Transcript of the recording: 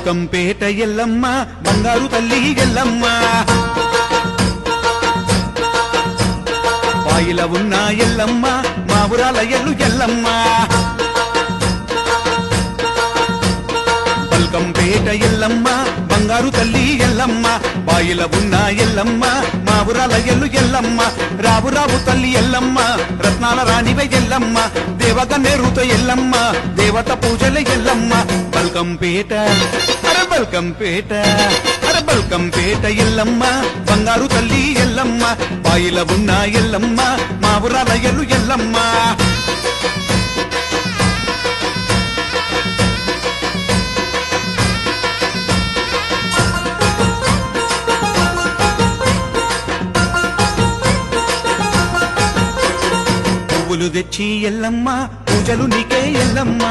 బల్కంపేట ఎల్లమ్మ బంగారు తల్లి ఎల్లమ్మ బాయిల ఉన్న ఎల్లమ్మ మా ఊరాల ఎల్లు ఎల్లమ్మ బల్కంపేట ఎల్లమ్మ బంగారు తల్లి ఎల్లమ్మ బాయిల ఉన్న ఎల్లమ్మ మా ఊరాల ఎల్లు ఎల్లమ్మ రావు రావు తల్లి ఎల్లమ్మ రత్నాల రాణివే ఎల్లమ్మ దేవగన్నేరుతో ఎల్లమ్మ దేవత పూజల ఎల్లమ్మ బల్కంపేట అరే బల్కంపేట అరే బల్కంపేట ఎల్లమ్మ బంగారు తల్లి ఎల్లమ్మ బాయిల ఉన్న ఎల్లమ్మ మా ఊరాల ఎల్లు ఎల్లమ్మ పువ్వులు తెచ్చి ఎల్లమ్మ పూజలు నీకే ఎల్లమ్మ